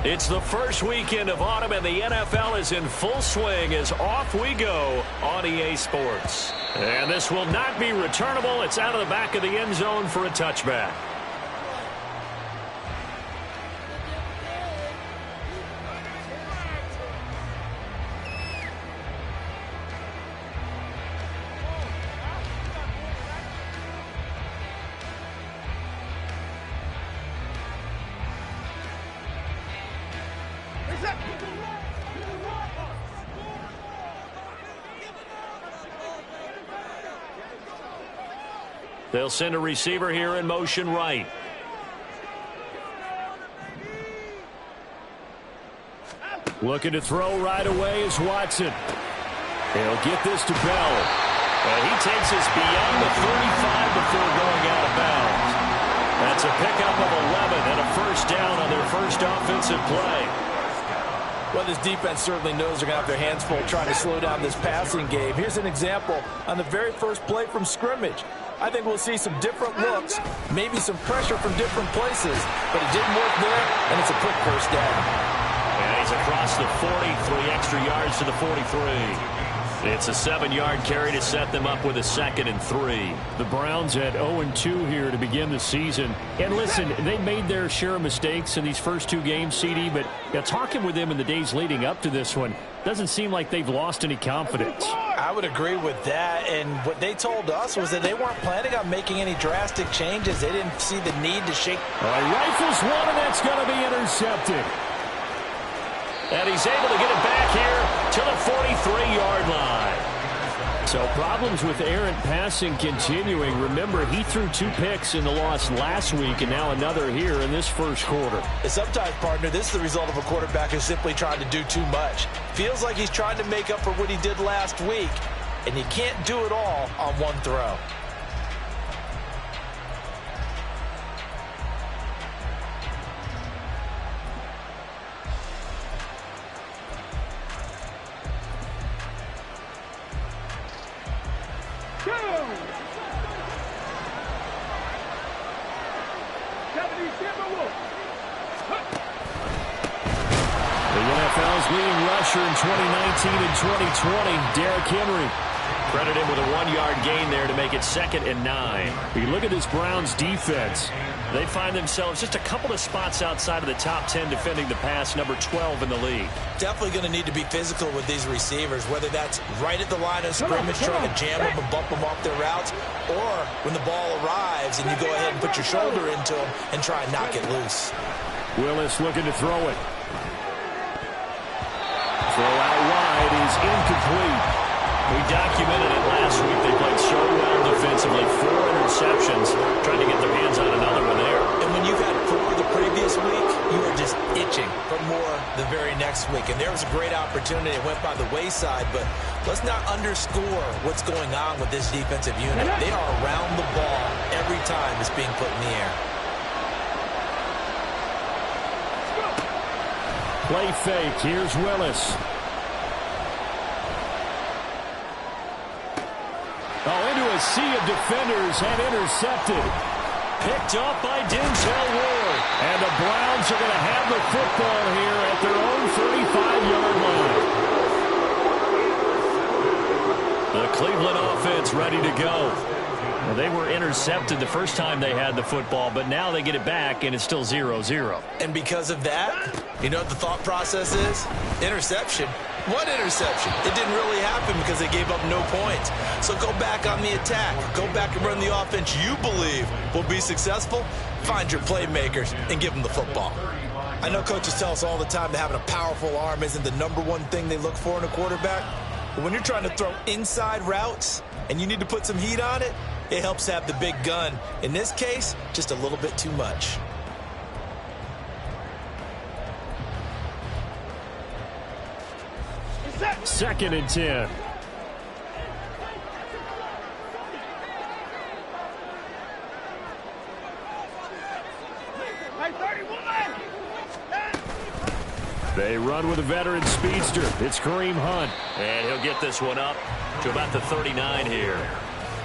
It's the first weekend of autumn, and the NFL is in full swing as off we go on EA Sports. And this will not be returnable. It's out of the back of the end zone for a touchback. They'll send a receiver here in motion right. Looking to throw right away is Watson. He'll get this to Bell. And he takes us beyond the 35 before going out of bounds. That's a pickup of 11 and a first down on their first offensive play. Well, this defense certainly knows they're going to have their hands full trying to slow down this passing game. Here's an example on the very first play from scrimmage. I think we'll see some different looks, maybe some pressure from different places, but it didn't work there, and it's a quick first down. And he's across the 40, 3 extra yards to the 43. It's a 7-yard carry to set them up with a 2nd and 3. The Browns at 0-2 here to begin the season. And listen, they made their share of mistakes in these first 2 games, CD, but talking with them in the days leading up to this one, doesn't seem like they've lost any confidence. I would agree with that, and what they told us was that they weren't planning on making any drastic changes. They didn't see the need to shake. Rifles one, and that's going to be intercepted. And he's able to get it back here to the 43-yard line. So problems with errant passing continuing. Remember, he threw 2 picks in the loss last week, and now another here in this first quarter. Sometimes, partner, this is the result of a quarterback who's simply trying to do too much. Feels like he's trying to make up for what he did last week, and you can't do it all on one throw. Leading rusher in 2019 and 2020, Derrick Henry. Credit him with a 1-yard gain there to make it 2nd and 9. You look at this Browns defense. They find themselves just a couple of spots outside of the top 10 defending the pass, number 12 in the league. Definitely going to need to be physical with these receivers, whether that's right at the line of scrimmage, trying to jam them and bump them off their routes, or when the ball arrives and you go ahead and put your shoulder into them and try and knock it loose. Willis looking to throw it. Throw out wide is incomplete. We documented it last week. They played so well defensively. 4 interceptions. Trying to get their hands on another one there. And when you've had 4 the previous week, you are just itching for more the very next week. And there was a great opportunity. It went by the wayside, but let's not underscore what's going on with this defensive unit. They are around the ball every time it's being put in the air. Play fake. Here's Willis. Into a sea of defenders and intercepted. Picked up by Denzel Ward. And the Browns are going to have the football here at their own 35-yard line. The Cleveland offense ready to go. Well, they were intercepted the first time they had the football, but now they get it back, and it's still 0-0. And because of that, you know what the thought process is? Interception. What interception? It didn't really happen because they gave up no points. So go back on the attack. Go back and run the offense you believe will be successful. Find your playmakers and give them the football. I know coaches tell us all the time that having a powerful arm isn't the #1 thing they look for in a quarterback. But when you're trying to throw inside routes and you need to put some heat on it, it helps have the big gun. In this case, just a little bit too much. Second and 10. They run with a veteran speedster. It's Kareem Hunt. And he'll get this one up to about the 39 here.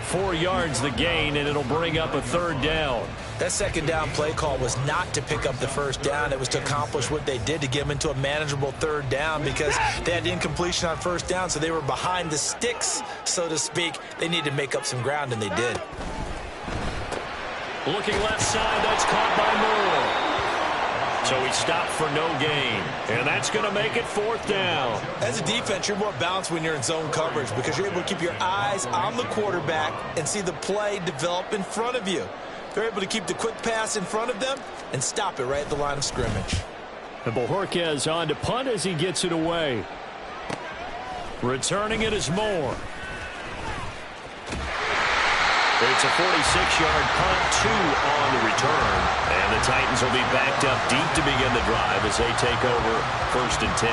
4 yards the gain, and it'll bring up a 3rd down. That second down play call was not to pick up the first down. It was to accomplish what they did, to get them into a manageable third down, because they had incompletion on first down, so they were behind the sticks, so to speak. They needed to make up some ground, and they did. Looking left side, that's caught by Moore. So he stopped for no gain, and that's going to make it fourth down. As a defense, you're more balanced when you're in zone coverage because you're able to keep your eyes on the quarterback and see the play develop in front of you. They're able to keep the quick pass in front of them and stop it right at the line of scrimmage. And Bojorquez on to punt as he gets it away. Returning it is Moore. It's a 46-yard punt, 2 on the return. And the Titans will be backed up deep to begin the drive as they take over 1st and 10.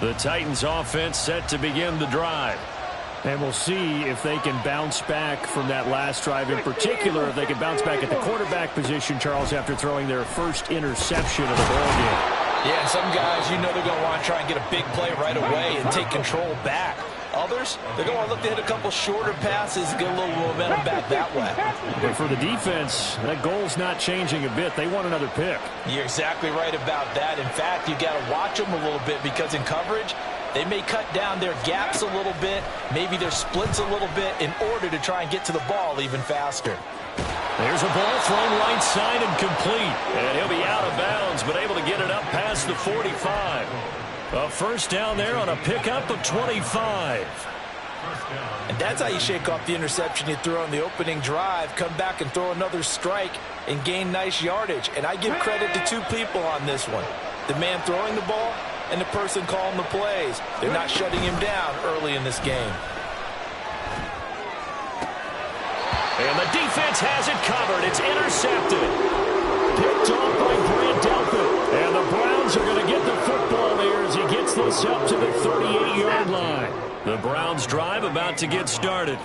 The Titans offense set to begin the drive. And we'll see if they can bounce back from that last drive. In particular, if they can bounce back at the quarterback position, Charles, after throwing their first interception of the ballgame. Yeah, some guys, you know they're going to want to try and get a big play right away and take control back. Others, they're going to look to hit a couple shorter passes, get a little momentum back that way. But for the defense, that goal's not changing a bit. They want another pick. You're exactly right about that. In fact, you got to watch them a little bit because in coverage, they may cut down their gaps a little bit, maybe their splits a little bit in order to try and get to the ball even faster. There's a ball thrown right side and complete. And he'll be out of bounds, but able to get it up past the 45. A first down there on a pickup of 25. And that's how you shake off the interception you threw on the opening drive, come back and throw another strike and gain nice yardage. And I give credit to 2 people on this one. The man throwing the ball and the person calling the plays. They're not shutting him down early in this game. And the defense has it covered. It's intercepted. Picked off by Grant Delpit. And the Browns are going to get the football there as he gets this up to the 38-yard line. The Browns drive about to get started.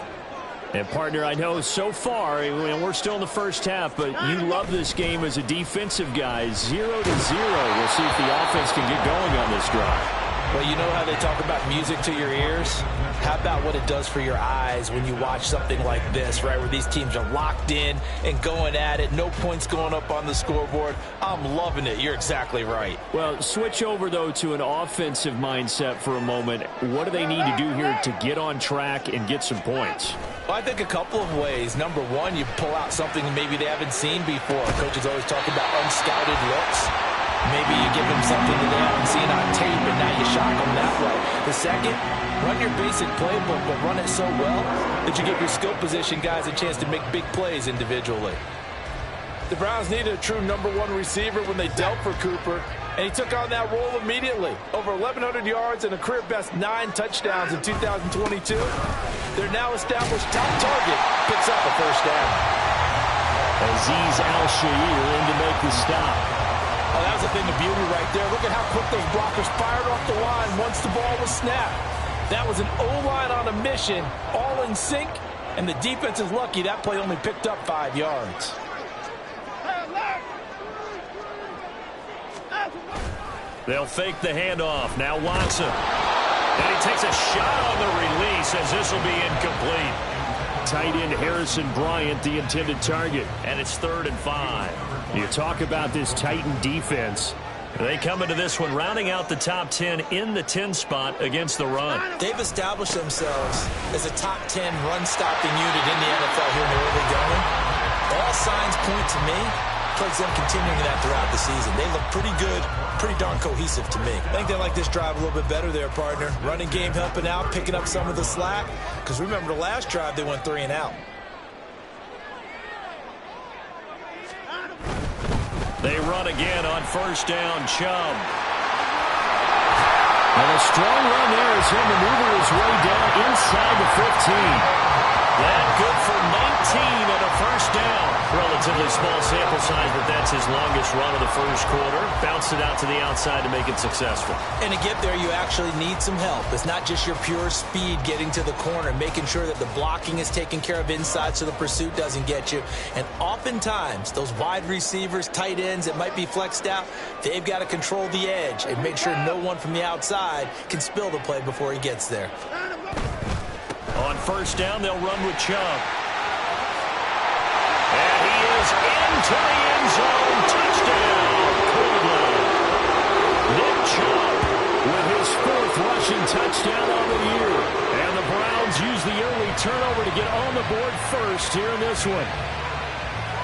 And, partner, I know so far, and we're still in the first half, but you love this game as a defensive guy. 0-0. We'll see if the offense can get going on this drive. Well, you know how they talk about music to your ears? How about what it does for your eyes when you watch something like this, right, where these teams are locked in and going at it, no points going up on the scoreboard? I'm loving it. You're exactly right. Well, switch over, though, to an offensive mindset for a moment. What do they need to do here to get on track and get some points? Well, I think a couple of ways. Number one, you pull out something maybe they haven't seen before. Coaches always talk about unscouted looks. Maybe you give them something that they haven't seen on tape, and now you shock them that way. The second, run your basic playbook, but run it so well that you give your skill position guys a chance to make big plays individually. The Browns needed a true number 1 receiver when they dealt for Cooper, and he took on that role immediately. Over 1,100 yards and a career-best 9 touchdowns in 2022. Their now established top target picks up a first down. Azeez Al-Shaair in to make the stop. Oh, that was a thing of beauty right there. Look at how quick those blockers fired off the line once the ball was snapped. That was an O-line on a mission, all in sync, and the defense is lucky that play only picked up 5 yards. They'll fake the handoff. Now Watson. And he takes a shot on the release as this will be incomplete. Tight end Harrison Bryant, the intended target. And it's 3rd and 5. You talk about this Titan defense. They come into this one rounding out the top 10 in the 10 spot against the run. They've established themselves as a top 10 run-stopping unit in the NFL here in the early going. All signs point to me towards them continuing that throughout the season. They look pretty good, pretty darn cohesive to me. I think they like this drive a little bit better there, partner. Running game helping out, picking up some of the slack. Because remember the last drive, they went 3 and out. They run again on first down, Chubb. And a strong run there as he'll maneuver his way down inside the 15. That good for 19 and a first down. Relatively relatively small sample size, but that's his longest run of the first quarter. Bounced it out to the outside to make it successful. And to get there, you actually need some help. It's not just your pure speed getting to the corner, making sure that the blocking is taken care of inside so the pursuit doesn't get you. And oftentimes, those wide receivers, tight ends that might be flexed out, they've got to control the edge and make sure no one from the outside can spill the play before he gets there. On first down, they'll run with Chubb. And he is into the end zone. Touchdown, Cleveland. Nick Chubb with his 4th rushing touchdown on the year. And the Browns use the early turnover to get on the board first here in this one.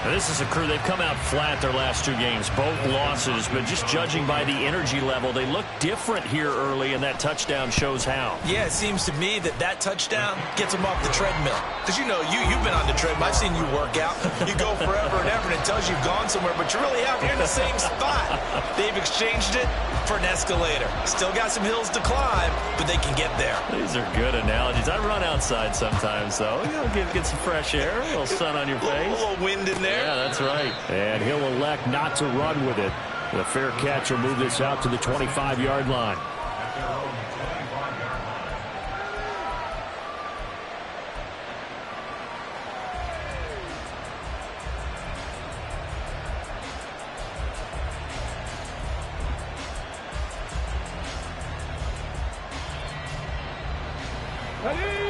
Now, this is a crew, they've come out flat their last 2 games, both losses, but just judging by the energy level, they look different here early, and that touchdown shows how. Yeah, it seems to me that touchdown gets them off the treadmill. Because, you know, you've been on the treadmill. I've seen you work out. You go forever and ever, and it tells you you've gone somewhere, but you really haven't. You're in the same spot. They've exchanged it for an escalator. Still got some hills to climb, but they can get there. These are good analogies. I run outside sometimes, though. You know, get some fresh air, a little sun on your face. A little wind in there. Yeah, that's right. And he'll elect not to run with it. The fair catch will move this out to the 25-yard line.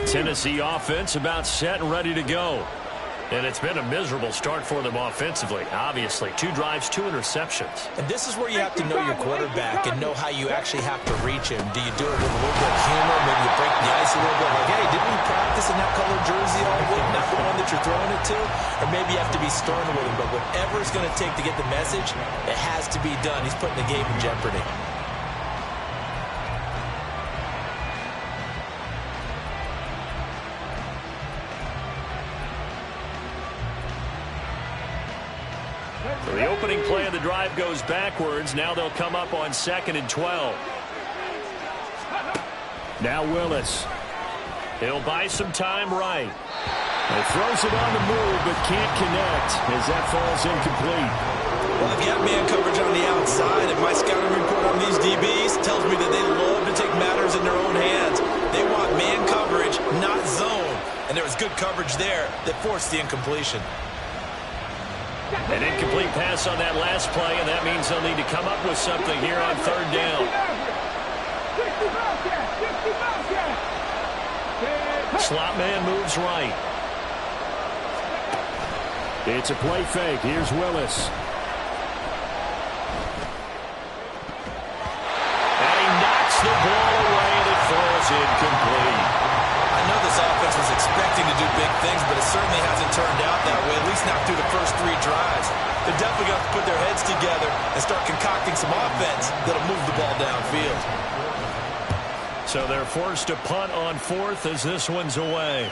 Tennessee offense about set and ready to go. And it's been a miserable start for them offensively, obviously. 2 drives, 2 interceptions. And this is where you have to know your quarterback and know how you actually have to reach him. Do you do it with a little bit of humor? Maybe you break the ice a little bit. Like, hey, didn't we practice in that color jersey all week? Not the one that you're throwing it to? Or maybe you have to be stern with him. But whatever it's going to take to get the message, it has to be done. He's putting the game in jeopardy. So the opening play of the drive goes backwards. Now they'll come up on 2nd and 12. Now Willis. He'll buy some time right. He throws it on the move but can't connect as that falls incomplete. Well, they've got man coverage on the outside, and my scouting report on these DBs tells me that they love to take matters in their own hands. They want man coverage, not zone. And there was good coverage there that forced the incompletion. An incomplete pass on that last play, and that means they'll need to come up with something here on 3rd down. Slot man moves right. It's a play fake. Here's Willis. And he knocks the ball away, and it falls incomplete. I know this offense was expecting to do big things, but it certainly hasn't turned out that way, at least not through the first 3 drives. They're definitely going to put their heads together and start concocting some offense that'll move the ball downfield. So they're forced to punt on 4th as this one's away.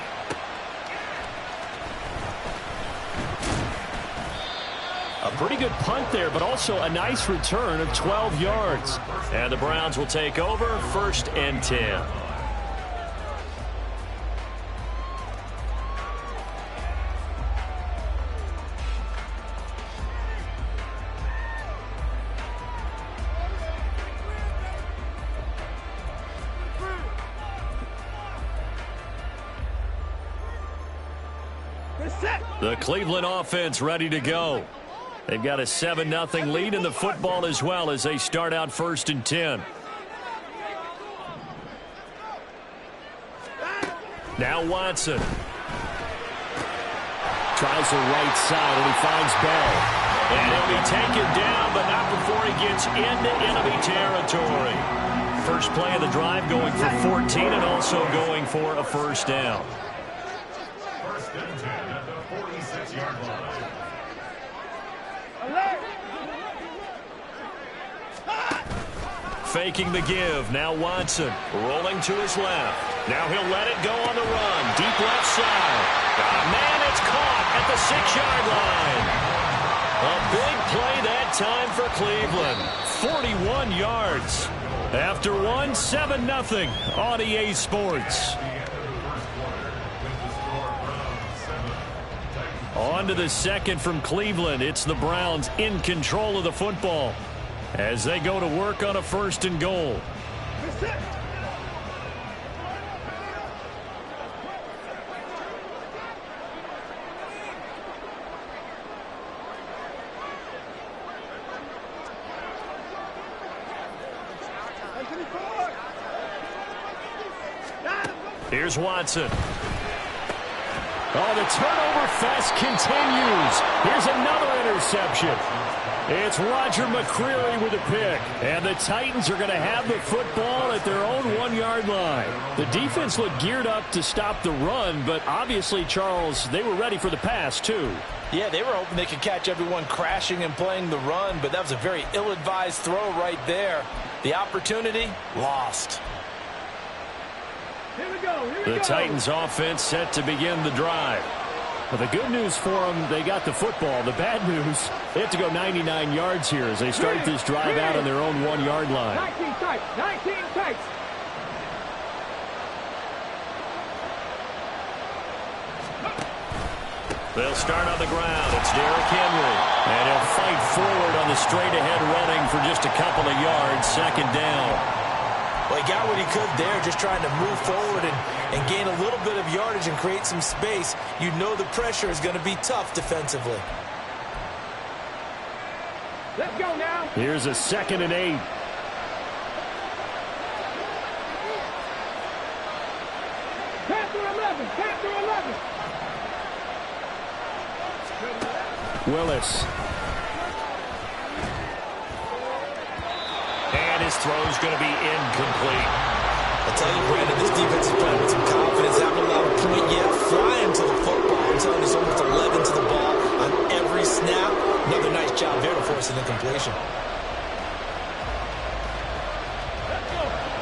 A pretty good punt there, but also a nice return of 12 yards. And the Browns will take over 1st and 10. The Cleveland offense ready to go. They've got a 7-0 lead in the football as well as they start out 1st and 10. Now Watson. Tries the right side and he finds Bell. And he'll be taken down, but not before he gets into enemy territory. First play of the drive going for 14 and also going for a 1st down. Faking the give. Now Watson rolling to his left. Now he'll let it go on the run. Deep left side. Man, it's caught at the 6-yard line. A big play that time for Cleveland. 41 yards. After 7-0 on EA Sports. On On to the second from Cleveland. It's the Browns in control of the football as they go to work on a 1st and goal. Here's Watson. Oh, the turnover fest continues. Here's another interception. It's Roger McCreary with a pick. And the Titans are going to have the football at their own 1-yard line. The defense looked geared up to stop the run, but obviously, Charles, they were ready for the pass, too. Yeah, they were hoping they could catch everyone crashing and playing the run, but that was a very ill-advised throw right there. The opportunity, lost. The Titans offense set to begin the drive. But the good news for them, they got the football. The bad news, they have to go 99 yards here as they start this drive out on their own 1-yard line. 19 tights. They'll start on the ground. It's Derrick Henry. And he'll fight forward on the straight-ahead running for just a couple of yards, 2nd down. Well, he got what he could there, just trying to move forward and gain a little bit of yardage and create some space. You know the pressure is going to be tough defensively. Let's go now. Here's a 2nd and 8. Pass to 11. Willis. And his throw's going to be incomplete. I tell you, Brandon, this defense is playing with some confidence. Haven't allowed a point yet. Flying to the football. I'm telling you, there's almost 11 to the ball on every snap. Another nice job there to force an incompletion.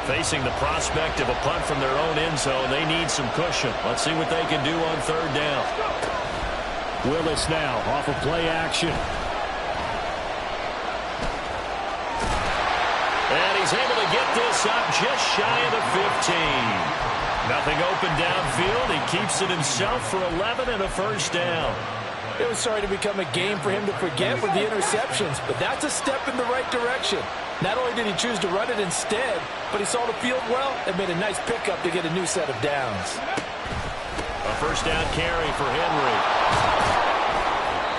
Facing the prospect of a punt from their own end zone, they need some cushion. Let's see what they can do on 3rd down. Willis now off of play action. And he's able to get this up just shy of the 15. Nothing open downfield. He keeps it himself for 11 and a 1st down. It was starting to become a game for him to forget with the interceptions, but that's a step in the right direction. Not only did he choose to run it instead, but he saw the field well and made a nice pickup to get a new set of downs. A 1st down carry for Henry.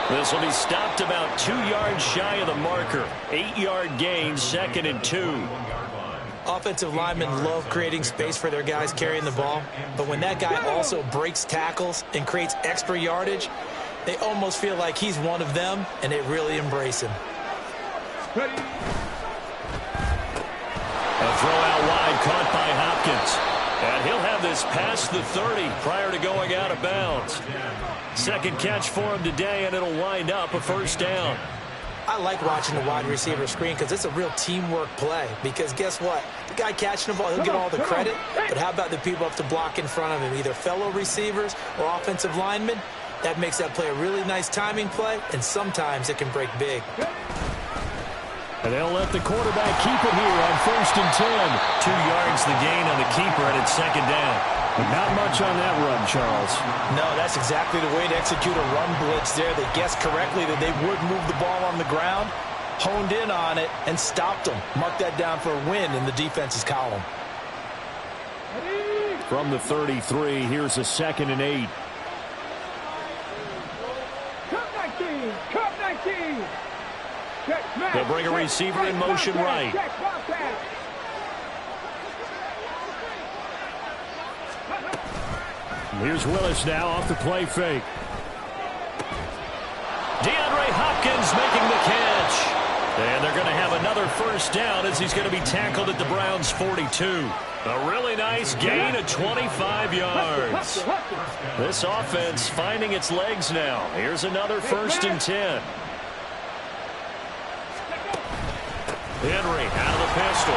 This will be stopped about 2 yards shy of the marker. 8-yard gain, 2nd and 2. Offensive linemen love creating space for their guys carrying the ball, but when that guy also breaks tackles and creates extra yardage, they almost feel like he's one of them, and they really embrace him. Ready. A throw out wide caught by Hopkins. And he'll have this past the 30 prior to going out of bounds. 2nd catch for him today, and it'll wind up a 1st down. I like watching the wide receiver screen because it's a real teamwork play. Because guess what? The guy catching the ball, he'll get all the credit. But how about the people up to block in front of him, either fellow receivers or offensive linemen? That makes that play a really nice timing play, and sometimes it can break big. And they'll let the quarterback keep it here on 1st and 10. 2 yards the gain on the keeper, and it's 2nd down. But not much on that run, Charles. No, that's exactly the way to execute a run blitz there. They guessed correctly that they would move the ball on the ground, honed in on it, and stopped them. Mark that down for a win in the defense's column. From the 33, here's a 2nd and 8. Cup 19. They'll bring a receiver in motion right. Here's Willis now off the play fake. DeAndre Hopkins making the catch. And they're going to have another 1st down as he's going to be tackled at the Browns' 42. A really nice gain of 25 yards. This offense finding its legs now. Here's another 1st and 10. Henry out of the pistol.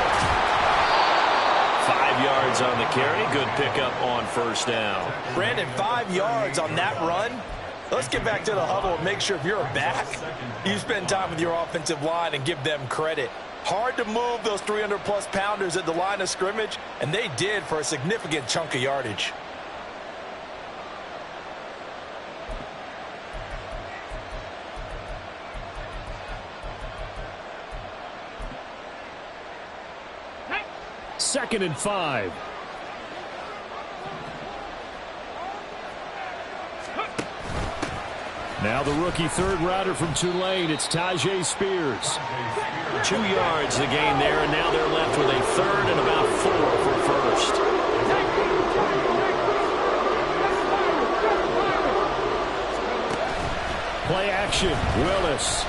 5 yards on the carry. Good pickup on 1st down. Brandon, 5 yards on that run. Let's get back to the huddle and make sure if you're a back, you spend time with your offensive line and give them credit. Hard to move those 300-plus pounders at the line of scrimmage, and they did for a significant chunk of yardage. 2nd and 5. Now the rookie third rounder from Tulane, it's Tyjae Spears. 2 yards the gain there, and now they're left with a third and about 4 for first. Play action, Willis.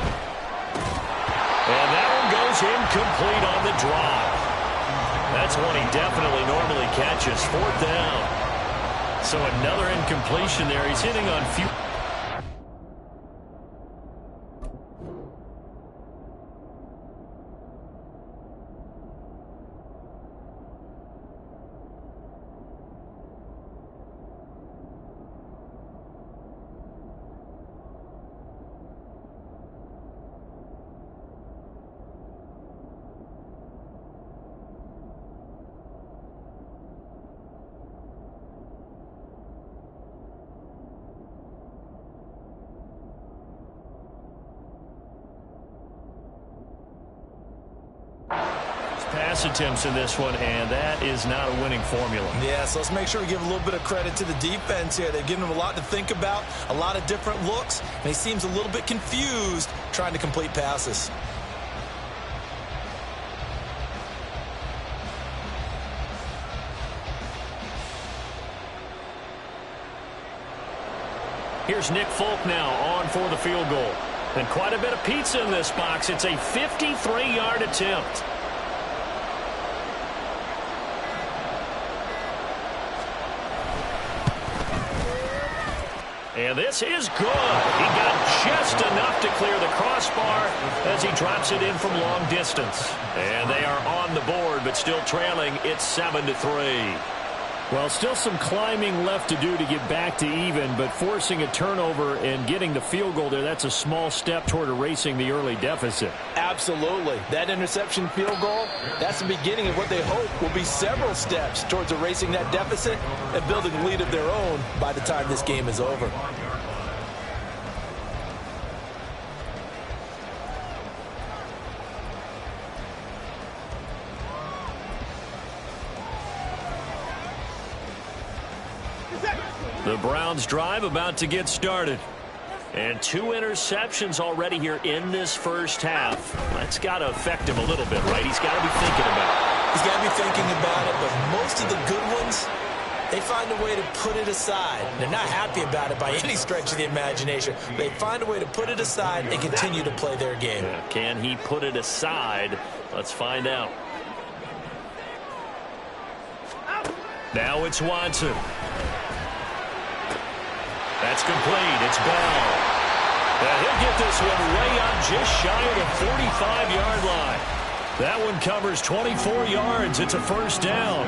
And that one goes incomplete on the drive. That's one he definitely normally catches. 4th down. So another incompletion there. He's hitting on few. Pass attempts in this one, and that is not a winning formula. Yeah, so let's make sure we give a little bit of credit to the defense here. They've given him a lot to think about, a lot of different looks, and he seems a little bit confused trying to complete passes. Here's Nick Folk now on for the field goal. And quite a bit of pizza in this box. It's a 53-yard attempt. And this is good. He got just enough to clear the crossbar as he drops it in from long distance. And they are on the board, but still trailing. It's 7-3. Well, still some climbing left to do to get back to even, but forcing a turnover and getting the field goal there, that's a small step toward erasing the early deficit. Absolutely. That interception field goal, that's the beginning of what they hope will be several steps towards erasing that deficit and building a lead of their own by the time this game is over. The Browns drive about to get started. And 2 interceptions already here in this first half. That's got to affect him a little bit, right? He's got to be thinking about it. He's got to be thinking about it, but most of the good ones, they find a way to put it aside. They're not happy about it by any stretch of the imagination. They find a way to put it aside and continue to play their game. Can he put it aside? Let's find out. Now it's Watson. That's complete. It's Bell. And he'll get this one way up just shy of the 45-yard line. That one covers 24 yards. It's a first down.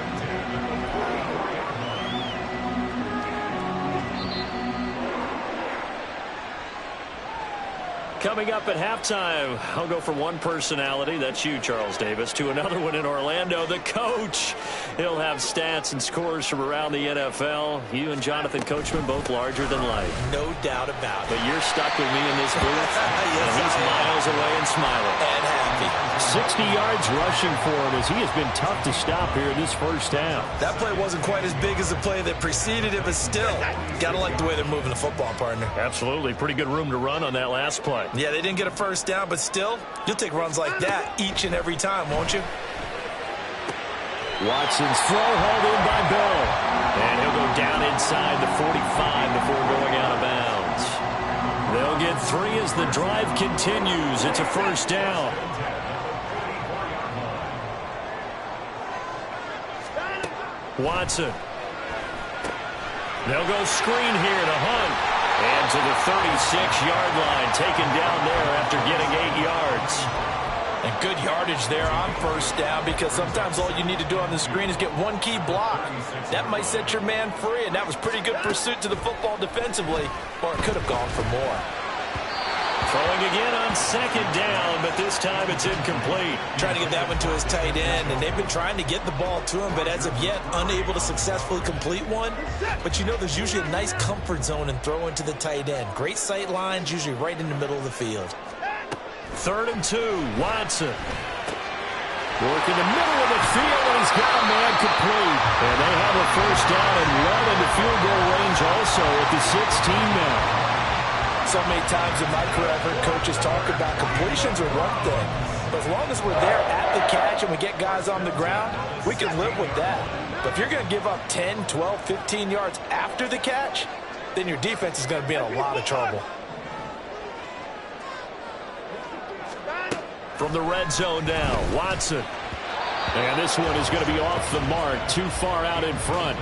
Coming up at halftime, I'll go from one personality, that's you, Charles Davis, to another one in Orlando, the coach. He'll have stats and scores from around the NFL. You and Jonathan Coachman, both larger than life. No doubt about it. But you're stuck with me in this booth, yes, and he's miles away and smiling. And happy. 60 yards rushing for him as he has been tough to stop here in this first half. That play wasn't quite as big as the play that preceded it, but still, gotta like the way they're moving the football, partner. Absolutely. Pretty good room to run on that last play. Yeah, they didn't get a first down, but still, you'll take runs like that each and every time, won't you? Watson's throw hauled in by Bell. And he'll go down inside the 45 before going out of bounds. They'll get 3 as the drive continues. It's a first down. Watson. They'll go screen here to Hunt. And to the 36-yard line, taken down there after getting 8 yards. And good yardage there on first down, because sometimes all you need to do on the screen is get one key block. That might set your man free, and that was pretty good pursuit to the football defensively, or it could have gone for more. Throwing again on second down, but this time it's incomplete. Trying to get that one to his tight end, and they've been trying to get the ball to him, but as of yet, unable to successfully complete one. But you know, there's usually a nice comfort zone in throwing to the tight end. Great sight lines, usually right in the middle of the field. 3rd and 2, Watson. Working the middle of the field, and he's got a man complete. And they have a first down and well into field goal range also at the 16 now. So many times in my career I've heard coaches talk about completions are one thing. But as long as we're there at the catch and we get guys on the ground, we can live with that. But if you're going to give up 10, 12, 15 yards after the catch, then your defense is going to be in a lot of trouble. From the red zone now, Watson. And this one is going to be off the mark, too far out in front.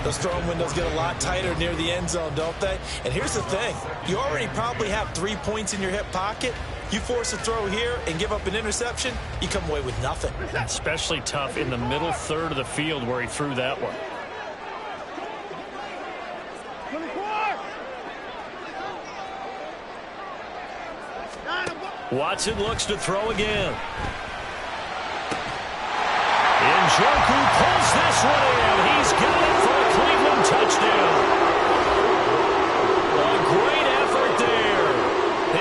Those throwing windows get a lot tighter near the end zone, don't they? And here's the thing. You already probably have 3 points in your hip pocket. You force a throw here and give up an interception, you come away with nothing. Especially tough in the middle third of the field where he threw that one. 24. Watson looks to throw again. Njoku pulls this one in. He's got it for a Cleveland touchdown. A great effort there.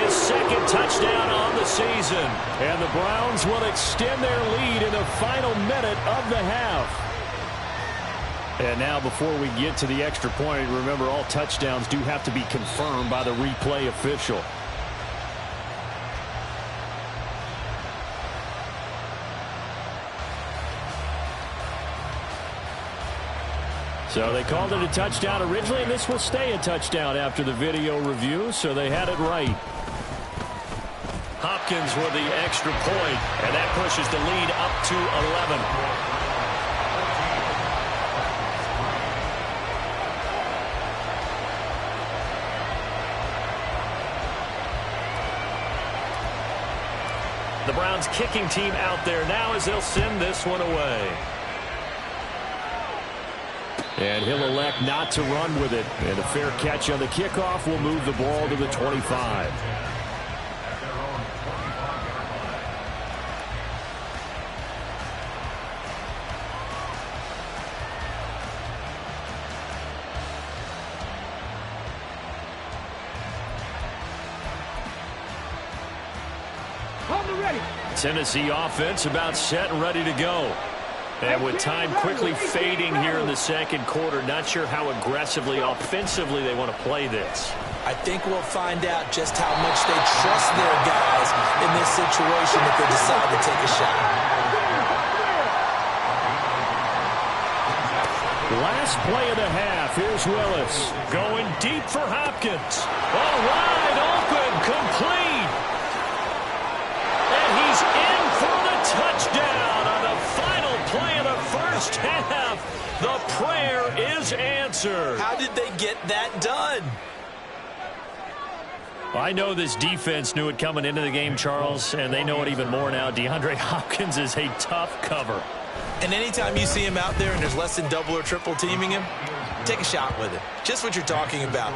His second touchdown on the season. And the Browns will extend their lead in the final minute of the half. And now before we get to the extra point, remember all touchdowns do have to be confirmed by the replay official. So they called it a touchdown originally, and this will stay a touchdown after the video review, so they had it right. Hopkins with the extra point, and that pushes the lead up to 11. The Browns kicking team out there now as they'll send this one away. And he'll elect not to run with it. And a fair catch on the kickoff will move the ball to the 25. Tennessee offense about set and ready to go. And with time quickly fading here in the second quarter, not sure how aggressively, offensively they want to play this. I think we'll find out just how much they trust their guys in this situation if they decide to take a shot. Last play of the half. Here's Willis. Going deep for Hopkins. All wide open, complete. And he's in for the touchdown on the final play of the first half. The prayer is answered. How did they get that done? I know this defense knew it coming into the game, Charles, and they know it even more now. DeAndre Hopkins is a tough cover. And anytime you see him out there and there's less than double or triple teaming him, take a shot with it. Just what you're talking about.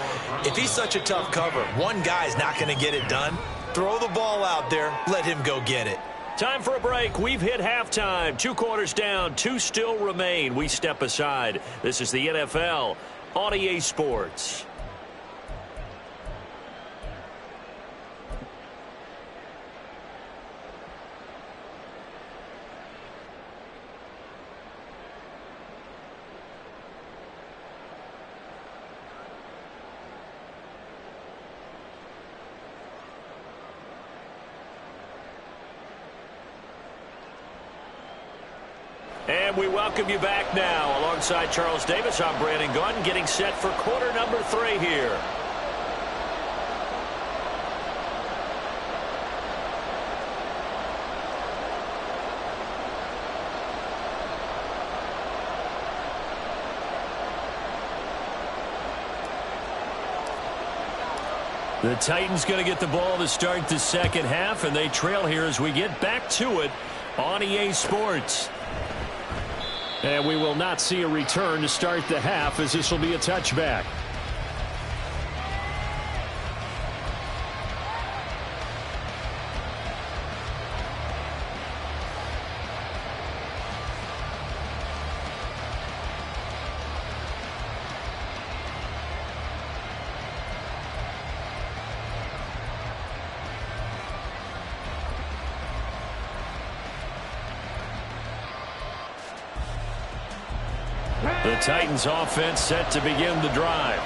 If he's such a tough cover, one guy's not going to get it done. Throw the ball out there. Let him go get it. Time for a break. We've hit halftime. 2 quarters down. 2 still remain. We step aside. This is the NFL on EA Sports. And we welcome you back now. Alongside Charles Davis, I'm Brandon Gaudin, getting set for quarter number 3 here. The Titans going to get the ball to start the second half, and they trail here as we get back to it on EA Sports. And we will not see a return to start the half, as this will be a touchback. The Titans offense set to begin the drive.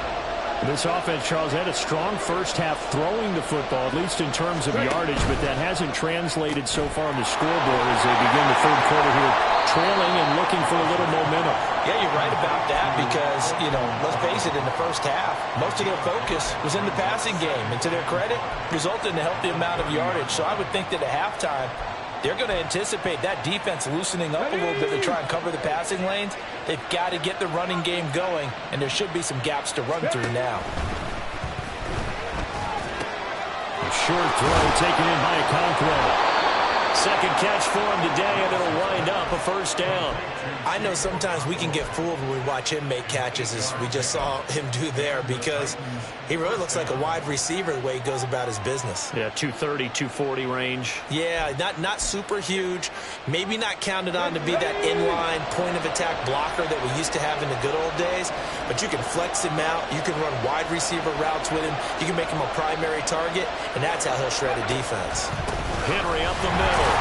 This offense, Charles, had a strong first half throwing the football, at least in terms of yardage, but that hasn't translated so far on the scoreboard as they begin the third quarter here, trailing and looking for a little momentum. Yeah, you're right about that because, let's face it, in the first half, most of their focus was in the passing game. And to their credit, resulted in a healthy amount of yardage. So I would think that at halftime, they're going to anticipate that defense loosening up a little bit to try and cover the passing lanes. They've got to get the running game going, and there should be some gaps to run through now. A short throw taken in by Okonkwo. Second catch for him today, and it'll wind up a first down. I know sometimes we can get fooled when we watch him make catches, as we just saw him do there, because he really looks like a wide receiver the way he goes about his business. Yeah, 230, 240 range. Yeah, not super huge. Maybe not counted on to be that inline point-of-attack blocker that we used to have in the good old days, but you can flex him out. You can run wide receiver routes with him. You can make him a primary target, and that's how he'll shred a defense. Henry up the middle.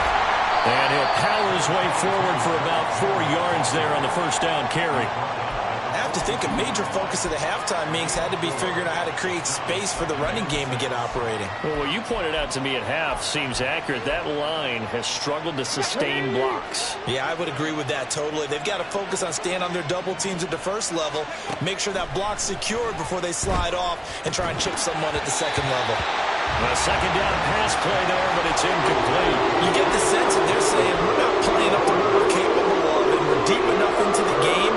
And he'll power his way forward for about 4 yards there on the first down carry. I have to think a major focus of the halftime meetings had to be figuring out how to create space for the running game to get operating. Well, what you pointed out to me at half seems accurate. That line has struggled to sustain blocks. Yeah, I would agree with that totally. They've got to focus on staying on their double teams at the first level, make sure that block's secured before they slide off and try and chip someone at the second level. A second down pass play there, but it's incomplete. You get the sense that they're saying we're not playing up to what we're capable of, and we're deep enough into the game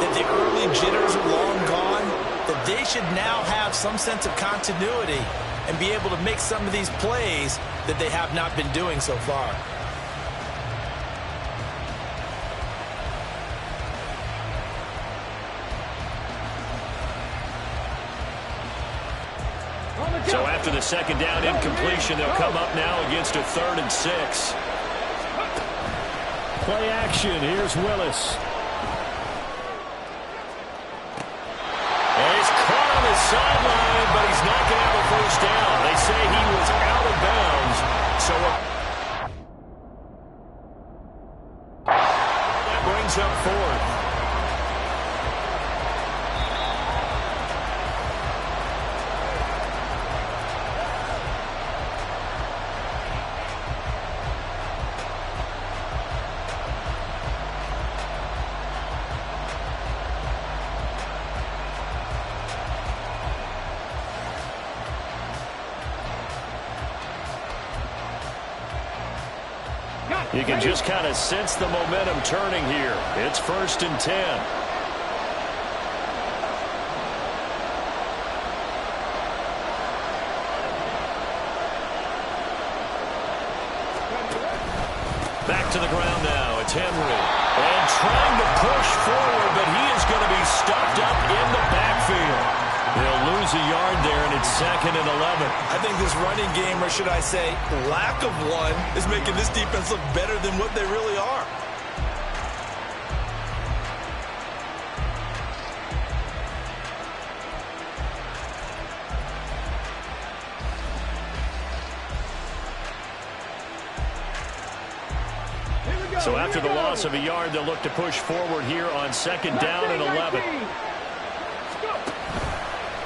that the early jitters are long gone, that they should now have some sense of continuity and be able to make some of these plays that they have not been doing so far. So after the second down incompletion, they'll come up now against a 3rd and 6. Play action. Here's Willis. And he's caught on the sideline, but he's not going to have a first down. They say he was out of bounds. So that brings up 4th. You can just kind of sense the momentum turning here. It's 1st and 10. Back to the ground now. It's Henry. And trying to push forward, but he is going to be stuffed up in the backfield. They'll lose a yard there, and it's 2nd and 11. I think this running game, or should I say lack of one, is making this defense look better than what they really are. So after the loss of a yard, they'll look to push forward here on 2nd down and 11.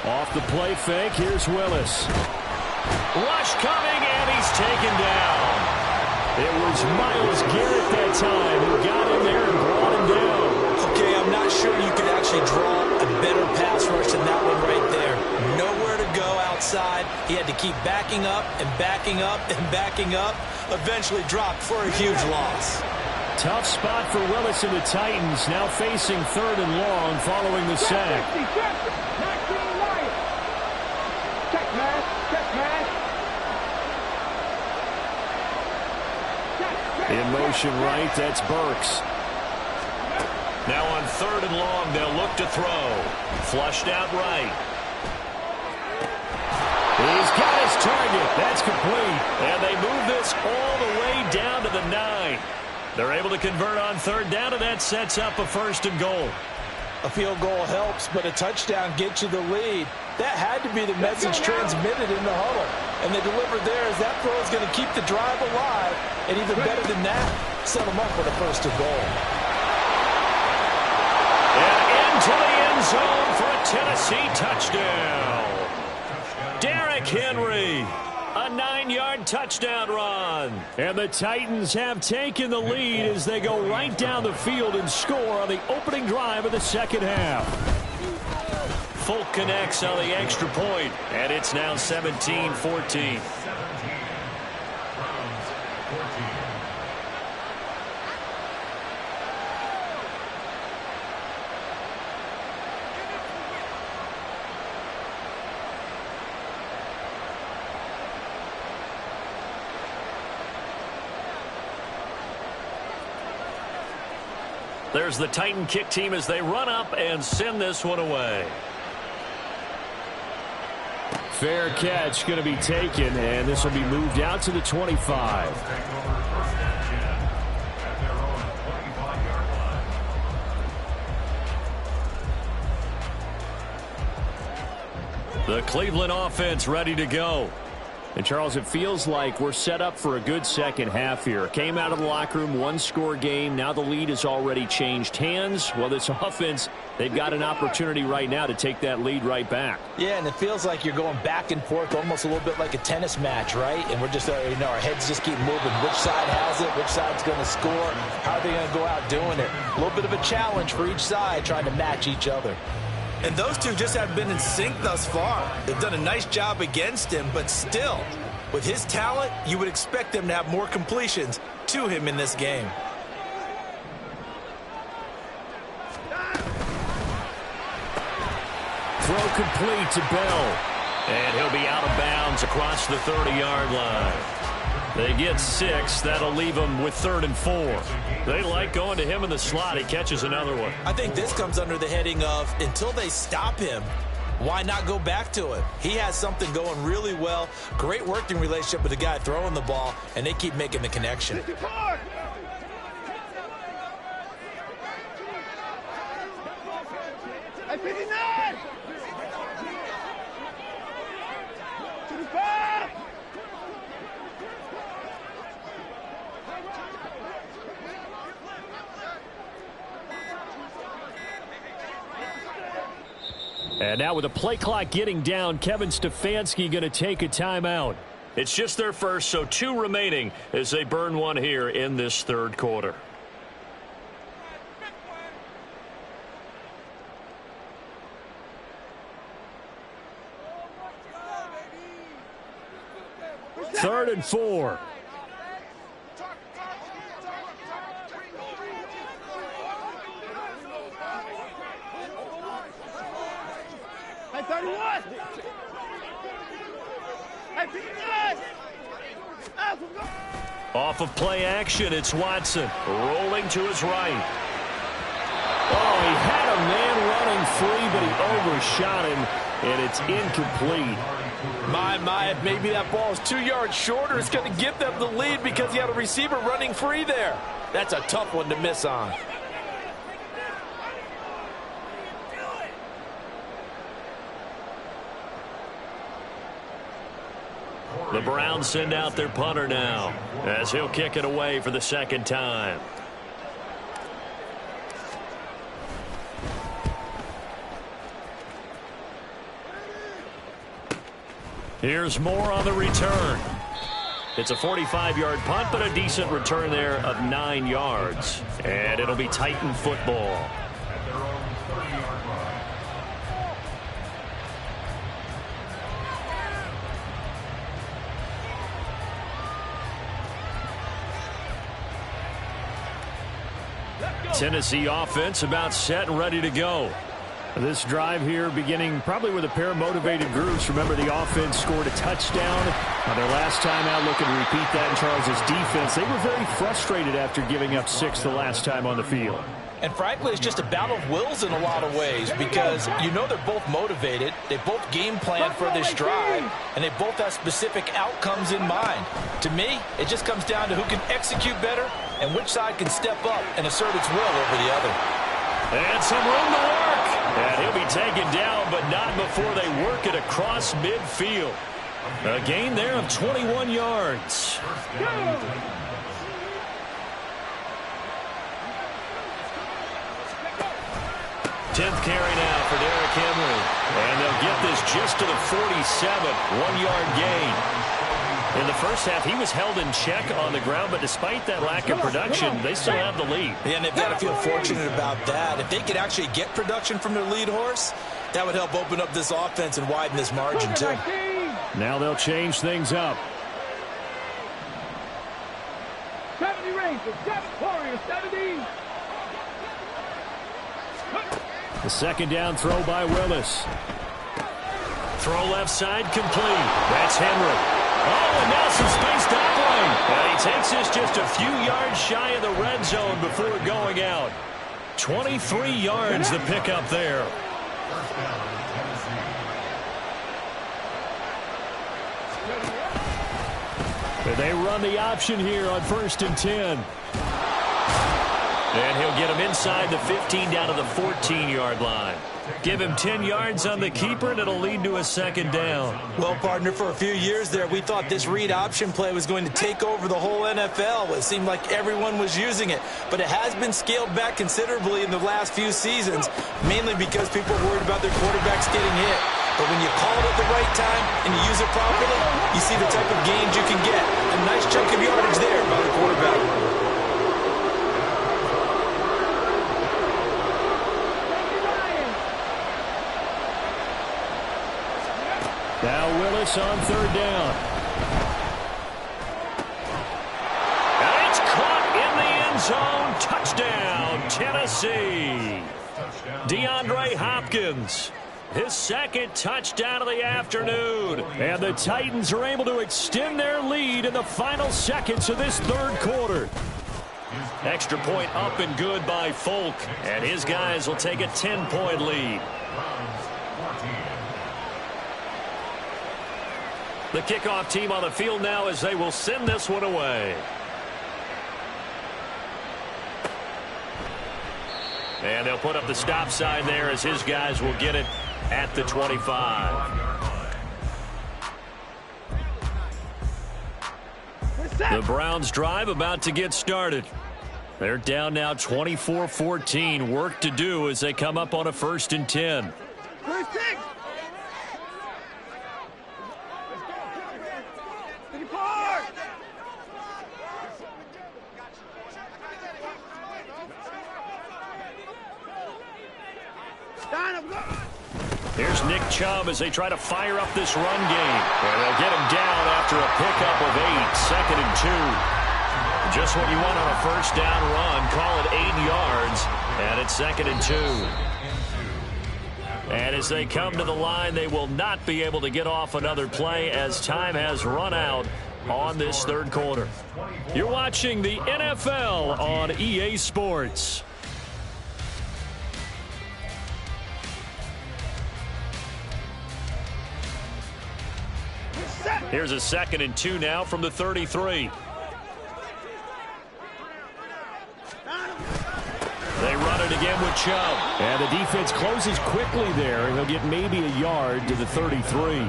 Off the play fake, here's Willis. Rush coming, and he's taken down. It was Myles Garrett that time who got in there and brought him down. Okay, I'm not sure you could actually draw a better pass rush than that one right there. Nowhere to go outside. He had to keep backing up and backing up and backing up. Eventually dropped for a huge loss. Tough spot for Willis and the Titans, now facing 3rd and long following the sack. In motion right, that's Burks. Now on 3rd and long, they'll look to throw. Flushed out right. He's got his target. That's complete. And they move this all the way down to the 9. They're able to convert on 3rd down, and that sets up a 1st and goal. A field goal helps, but a touchdown gets you the lead. That had to be the message transmitted in the huddle. And they delivered there as that throw is going to keep the drive alive. And even better than that, set them up with a 1st and goal. And into the end zone for a Tennessee touchdown. Derrick Henry, a 9-yard touchdown run. And the Titans have taken the lead as they go right down the field and score on the opening drive of the second half. Folk connects on the extra point, and it's now 17-14. There's the Titan kick team as they run up and send this one away. Fair catch going to be taken, and this will be moved out to the 25. The Cleveland offense ready to go. And, Charles, it feels like we're set up for a good second half here. Came out of the locker room, one-score game. Now the lead has already changed hands. Well, this offense, they've got an opportunity right now to take that lead right back. Yeah, and it feels like you're going back and forth, almost a little bit like a tennis match, right? And we're just, our heads just keep moving. Which side has it? Which side's going to score? How are they going to go out doing it? A little bit of a challenge for each side, trying to match each other. And those two just have been in sync thus far. They've done a nice job against him, but still, with his talent, you would expect them to have more completions to him in this game. Throw complete to Bell. And he'll be out of bounds across the 30-yard line. They get 6. That'll leave them with 3rd and 4. They like going to him in the slot. He catches another one. I think this comes under the heading of, until they stop him, why not go back to it? He has something going really well. Great working relationship with the guy throwing the ball, and they keep making the connection. And now with the play clock getting down, Kevin Stefanski going to take a timeout. It's just their first, so 2 remaining as they burn one here in this third quarter. Third and 4. Off of play action, it's Watson rolling to his right. Oh, he had a man running free, but he overshot him, and it's incomplete. My, maybe that ball is 2 yards shorter. It's going to give them the lead because he had a receiver running free there. That's a tough one to miss on. The Browns send out their punter now as he'll kick it away for the second time. Here's more on the return. It's a 45-yard punt, but a decent return there of 9 yards. And it'll be Titan football. Tennessee offense about set and ready to go. This drive here beginning probably with a pair of motivated groups. Remember, the offense scored a touchdown on their last time out. Looking to repeat that in Charles's defense. They were very frustrated after giving up 6 the last time on the field. And frankly, it's just a battle of wills in a lot of ways because you know they're both motivated. They both game plan for this drive, and they both have specific outcomes in mind. To me, it just comes down to who can execute better and which side can step up and assert its will over the other. And some room to work. And he'll be taken down, but not before they work it across midfield. A gain there of 21 yards. 10th carry now for Derrick Henry. And they'll get this just to the 47, 1-yard gain. In the first half, he was held in check on the ground, but despite that lack of production, they still have the lead. Yeah, and they've got to feel fortunate about that. If they could actually get production from their lead horse, that would help open up this offense and widen this margin, too. Now they'll change things up. 70 Rangers, 7 Warriors, 70. The second down throw by Willis. Throw left side complete. That's Henry. Oh, and now some space tackling. And he takes this just a few yards shy of the red zone before going out. 23 yards the pickup there. And they run the option here on 1st and 10. And he'll get him inside the 15 down to the 14-yard line. Give him 10 yards on the keeper, and it'll lead to a second down. Well, partner, for a few years there, we thought this read option play was going to take over the whole NFL. It seemed like everyone was using it. But it has been scaled back considerably in the last few seasons, mainly because people are worried about their quarterbacks getting hit. But when you call it at the right time and you use it properly, you see the type of gains you can get. A nice chunk of yardage there by the quarterback. Now Willis on 3rd down. And it's caught in the end zone. Touchdown, Tennessee. DeAndre Hopkins, his 2nd touchdown of the afternoon. And the Titans are able to extend their lead in the final seconds of this 3rd quarter. Extra point up and good by Folk. And his guys will take a 10-point lead. The kickoff team on the field now as they will send this one away. And they'll put up the stop sign there as his guys will get it at the 25. The Browns drive about to get started. They're down now 24-14. Work to do as they come up on a 1st and 10. Here's Nick Chubb as they try to fire up this run game. And they'll get him down after a pickup of 8, 2nd and 2. Just what you want on a 1st down run. Call it 8 yards. And it's 2nd and 2. And as they come to the line, they will not be able to get off another play as time has run out on this 3rd quarter. You're watching the NFL on EA Sports. Here's a 2nd and 2 now from the 33. They run it again with Chubb. And the defense closes quickly there, and he'll get maybe a yard to the 33.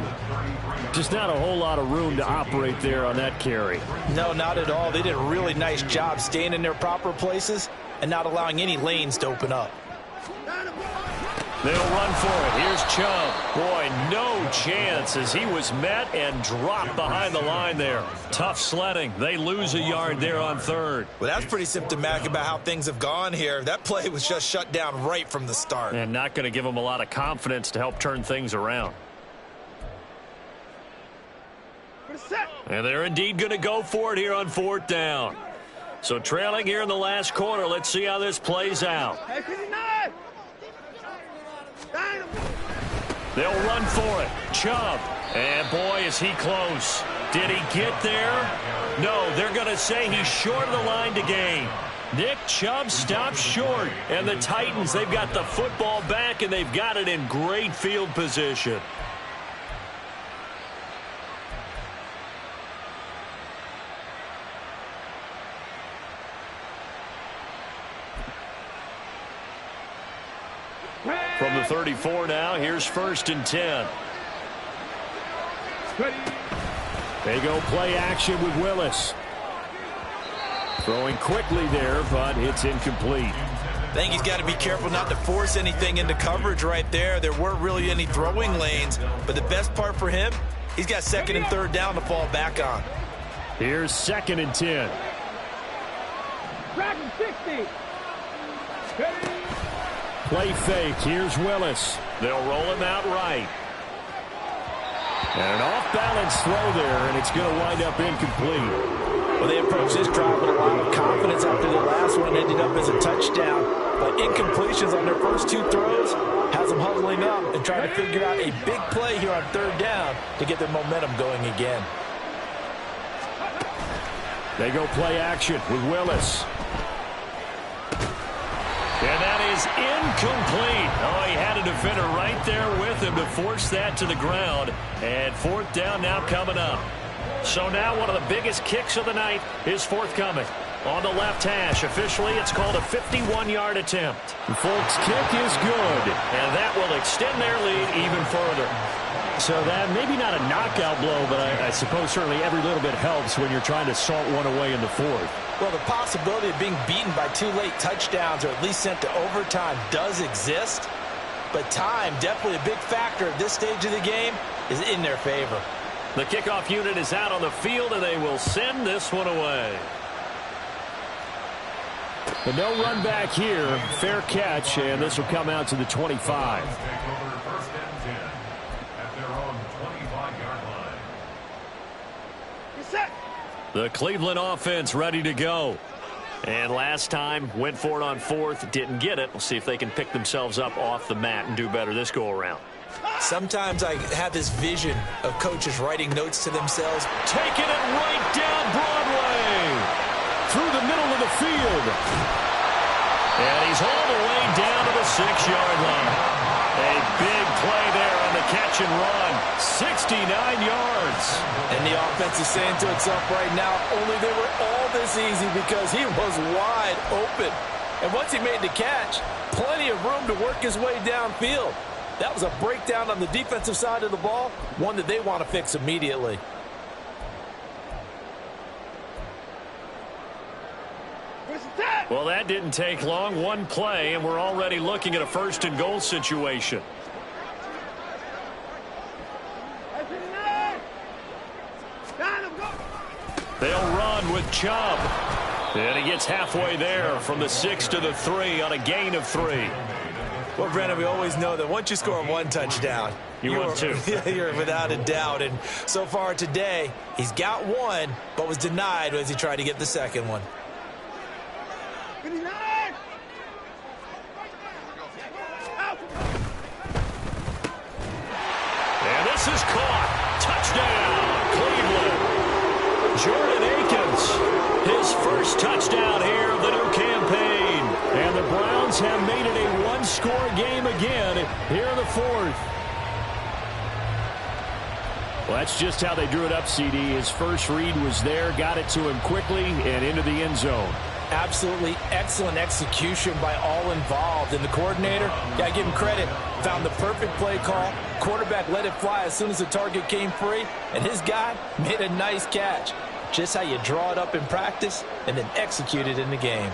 Just not a whole lot of room to operate there on that carry. No, not at all. They did a really nice job staying in their proper places and not allowing any lanes to open up. They'll run for it. Here's Chubb. Boy, no chance as he was met and dropped behind the line there. Tough sledding. They lose a yard there on 3rd. Well, that's pretty symptomatic about how things have gone here. That play was just shut down right from the start. And not going to give them a lot of confidence to help turn things around. And they're indeed going to go for it here on 4th down. So trailing here in the last quarter. Let's see how this plays out. They'll run for it. Chubb. And boy, is he close. Did he get there? No, they're going to say he's short of the line to gain. Nick Chubb stops short. And the Titans, they've got the football back, and they've got it in great field position. From the 34 now, here's 1st and 10. They go play action with Willis. Throwing quickly there, but it's incomplete. I think he's got to be careful not to force anything into coverage right there. There weren't really any throwing lanes, but the best part for him, he's got second and third down to fall back on. Here's 2nd and 10. Dragon 60. Play fake. Here's Willis. They'll roll him out right. And an off-balance throw there, and it's going to wind up incomplete. Well, they approached this drive with a lot of confidence after the last one ended up as a touchdown. But incompletions on their first 2 throws has them huddling up and trying to figure out a big play here on third down to get their momentum going again. They go play action with Willis. And that is incomplete. Oh, he had a defender right there with him to force that to the ground. And 4th down now coming up. So now one of the biggest kicks of the night is forthcoming. On the left hash, officially it's called a 51-yard attempt. The Folks' kick is good. And that will extend their lead even further. So that maybe not a knockout blow, but I suppose certainly every little bit helps when you're trying to salt one away in the 4th. Well, the possibility of being beaten by 2 late touchdowns or at least sent to overtime does exist. But time, definitely a big factor at this stage of the game, is in their favor. The kickoff unit is out on the field, and they will send this one away. But no run back here. Fair catch, and this will come out to the 25. The Cleveland offense ready to go. And last time, went for it on 4th, didn't get it. We'll see if they can pick themselves up off the mat and do better this go-around. Sometimes I have this vision of coaches writing notes to themselves. Taking it right down Broadway. Through the middle of the field. And he's all the way down to the 6-yard line. A big play there on the catch and run. 69 yards. And the offense is saying to itself right now, only they were all this easy because he was wide open. And once he made the catch, plenty of room to work his way downfield. That was a breakdown on the defensive side of the ball, one that they want to fix immediately. Well, that didn't take long. One play, and we're already looking at a 1st and goal situation. They'll run with Chubb. And he gets halfway there from the 6 to the 3 on a gain of 3. Well, Brandon, we always know that once you score 1 touchdown, you're 2. You're without a doubt. And so far today, he's got 1, but was denied as he tried to get the 2nd one. And this is caught. Touchdown, Cleveland. Jordan Akins, his first touchdown here of the new campaign. And the Browns have made it a one-score game again here in the 4th. Well, that's just how they drew it up, CD. His first read was there, got it to him quickly, and into the end zone. Absolutely excellent execution by all involved. And the coordinator, got to give him credit, found the perfect play call. Quarterback let it fly as soon as the target came free, and his guy made a nice catch. Just how you draw it up in practice and then execute it in the game.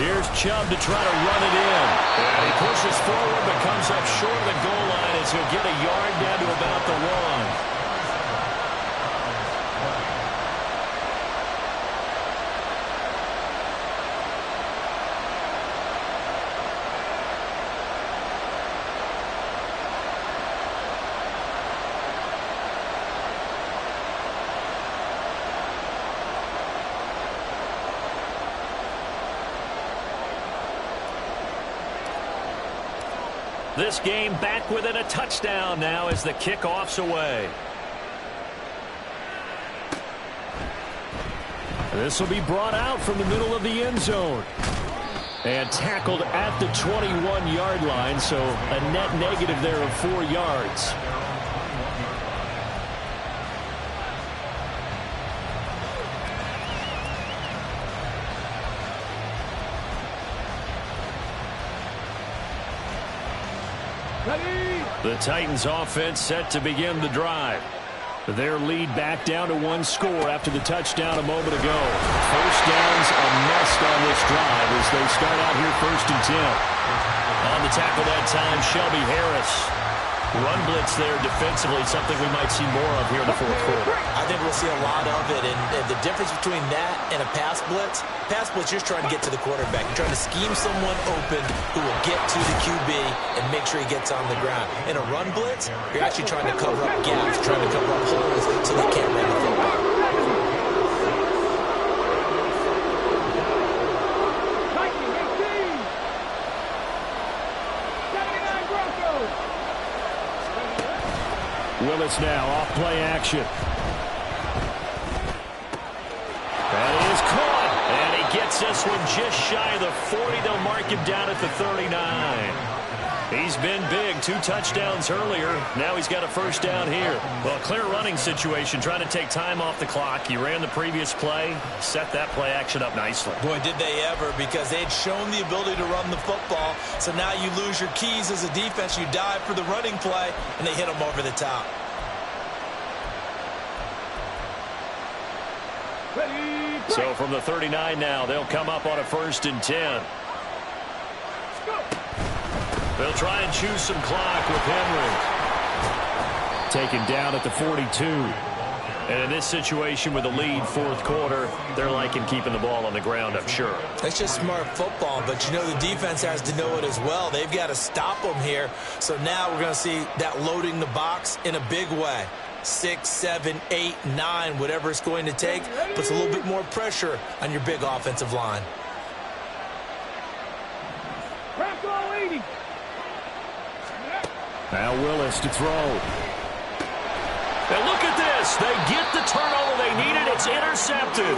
Here's Chubb to try to run it in. And he pushes forward but comes up short of the goal line as he'll get a yard down to about the 1. This game back within a touchdown now as the kickoff's away. This will be brought out from the middle of the end zone. And tackled at the 21-yard line, so a net negative there of 4 yards. The Titans offense set to begin the drive. Their lead back down to one score after the touchdown a moment ago. First downs a must on this drive as they start out here 1st and 10. On the tackle that time, Shelby Harris. Run blitz there defensively, something we might see more of here in the 4th quarter. I think we'll see a lot of it, and the difference between that and a pass blitz, you're just trying to get to the quarterback. You're trying to scheme someone open who will get to the QB and make sure he gets on the ground. In a run blitz, you're actually trying to cover up gaps, trying to cover up holes so they can't run the football. Willis now off play action. That is caught. And he gets this one just shy of the 40. They'll mark him down at the 39. He's been big. 2 touchdowns earlier. Now he's got a first down here. Well, clear running situation, trying to take time off the clock. He ran the previous play, set that play action up nicely. Boy, did they ever, because they'd shown the ability to run the football. So now you lose your keys as a defense. You dive for the running play, and they hit them over the top. So from the 39 now, they'll come up on a 1st and 10. They'll try and choose some clock with Henry. Taken down at the 42. And in this situation with a lead 4th quarter, they're liking keeping the ball on the ground, I'm sure. That's just smart football, but you know the defense has to know it as well. They've got to stop them here. So now we're going to see that loading the box in a big way. 6, 7, 8, 9, whatever it's going to take, puts a little bit more pressure on your big offensive line. Now Willis to throw. And look at this. They get the turnover they needed. It's intercepted.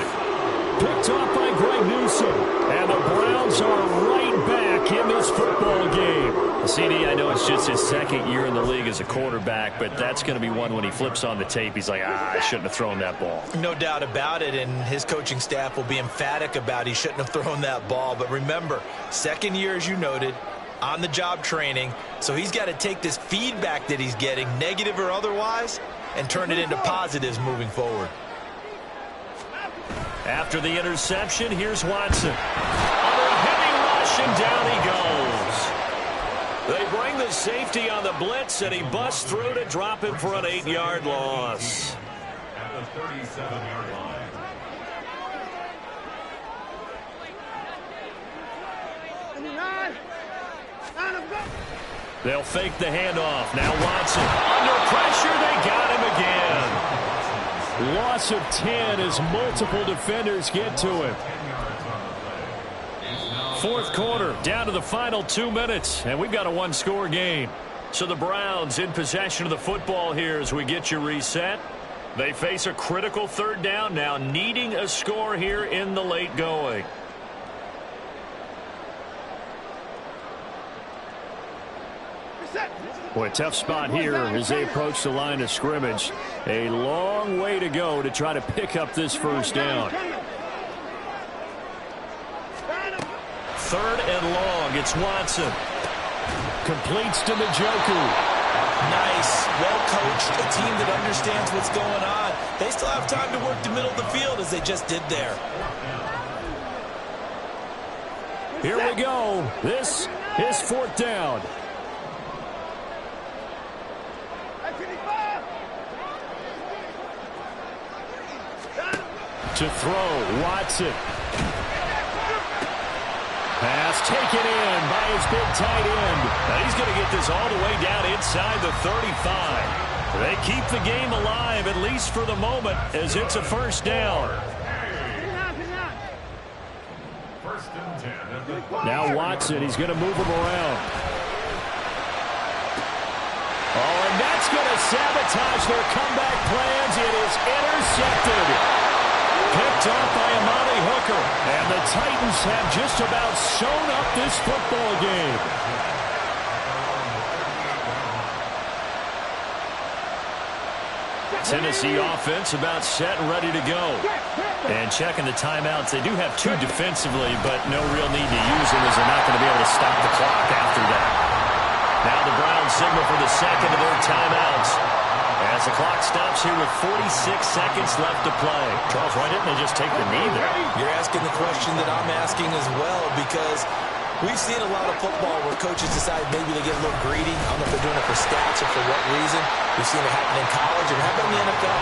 Picked off by Greg Newsom. And the Browns are right back in this football game. CD, I know it's just his 2nd year in the league as a quarterback, but that's going to be one when he flips on the tape. He's like, I shouldn't have thrown that ball. No doubt about it, and his coaching staff will be emphatic about he shouldn't have thrown that ball. But remember, 2nd year, as you noted, on-the-job training, so he's got to take this feedback that he's getting, negative or otherwise, and turn it into positives moving forward. After the interception, here's Watson. Under a heavy rush, and down he goes. They bring the safety on the blitz, and he busts through to drop him for an 8-yard loss. At the 37-yard line. They'll fake the handoff. Now Watson. Under pressure, they got him again. Loss of 10 as multiple defenders get to him. 4th quarter, down to the final 2 minutes, and we've got a 1-score game. So the Browns in possession of the football here as we get you reset. They face a critical 3rd down now, needing a score here in the late going. Boy, tough spot here as they approach the line of scrimmage. A long way to go to try to pick up this first down. 3rd and long. It's Watson. Completes to Njoku. Nice. Well coached. A team that understands what's going on. They still have time to work the middle of the field as they just did there. Here we go. This is 4th down. To throw, Watson. Pass taken in by his big tight end. Now he's going to get this all the way down inside the 35. They keep the game alive, at least for the moment, as it's a first down. Now Watson, he's going to move him around. Oh, and that's going to sabotage their comeback plans. It is intercepted. Picked off by Amani Hooker. And the Titans have just about sewn up this football game. Tennessee offense about set and ready to go. And checking the timeouts. They do have 2 defensively, but no real need to use them as they're not going to be able to stop the clock after that. Now the Browns signal for the 2nd of their timeouts. And As the clock stops here with 46 seconds left to play. Charles, why didn't they just take the knee there? You're asking the question that I'm asking as well, because we've seen a lot of football where coaches decide maybe they get a little greedy. I don't know if they're doing it for stats or for what reason. We've seen it happen in college, and how about in the NFL?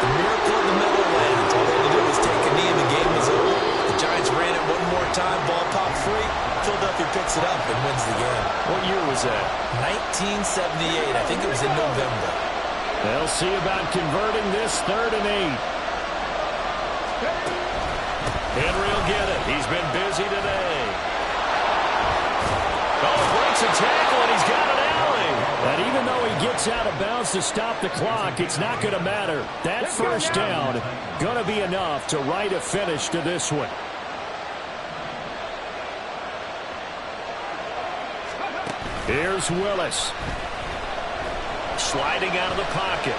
The miracle of the Meadowlands. All they had to do was take a knee and the game was over. The Giants ran it one more time, ball popped free. Philadelphia picks it up and wins the game. What year was that? 1978. I think it was in November. They'll see about converting this 3rd and 8. Henry will get it. He's been busy today. Oh, breaks a tackle, and he's got an alley. And even though he gets out of bounds to stop the clock, it's not going to matter. That first down going to be enough to write a finish to this one. Here's Willis. Sliding out of the pocket.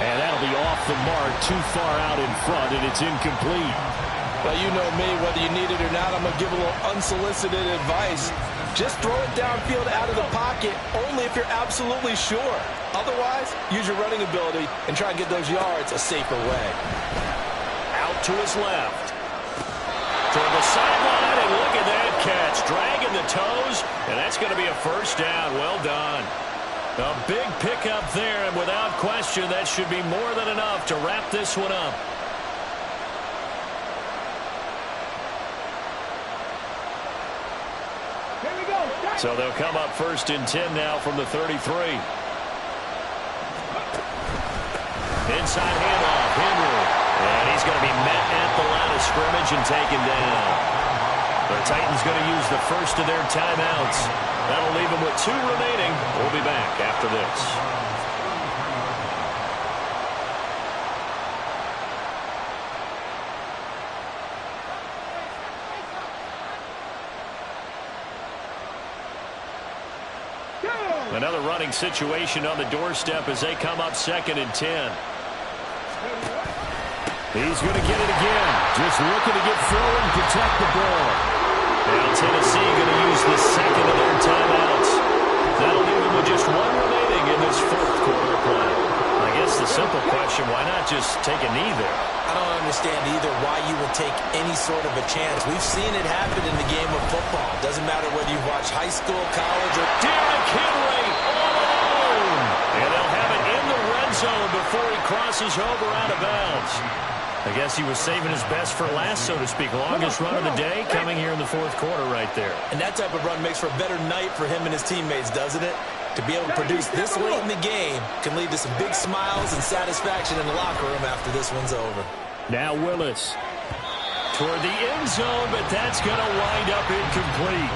And that'll be off the mark, too far out in front, and it's incomplete. Well, you know me, whether you need it or not, I'm going to give a little unsolicited advice. Just throw it downfield out of the pocket, only if you're absolutely sure. Otherwise, use your running ability and try and get those yards a safer way. Out to his left. Toward the sideline, and look at that catch. Dragging the toes, and that's going to be a first down. Well done. A big pickup there, and without question, that should be more than enough to wrap this one up. Here we go. So they'll come up 1st and 10 now from the 33. Inside handoff, Henry. And he's going to be met at the line of scrimmage and taken down. The Titans going to use the first of their timeouts. That'll leave them with 2 remaining. We'll be back after this. Another running situation on the doorstep as they come up 2nd and 10. He's going to get it again. Just looking to get through and protect the ball. Now Tennessee going to use the 2nd of their timeouts. That'll leave them with just 1 remaining in this 4th quarter play. I guess the simple question, why not just take a knee there? I don't understand either why you would take any sort of a chance. We've seen it happen in the game of football. Doesn't matter whether you watch high school, college, or... Derrick Henry all alone. And they'll have it in the red zone before he crosses over out of bounds. I guess he was saving his best for last, so to speak. Longest run of the day coming here in the 4th quarter right there. And that type of run makes for a better night for him and his teammates, doesn't it? To be able to produce this late in the game can lead to some big smiles and satisfaction in the locker room after this one's over. Now Willis toward the end zone, but that's going to wind up incomplete.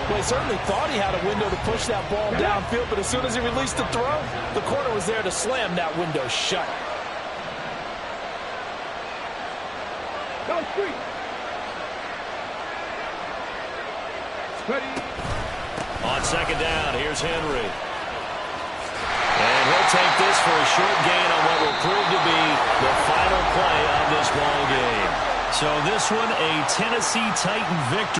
Well, he certainly thought he had a window to push that ball downfield, but as soon as he released the throw, the corner was there to slam that window shut. Go street. Ready. On 2nd down, here's Henry. And he'll take this for a short gain on what will prove to be the final play of this ball game. So this one, a Tennessee Titan victory.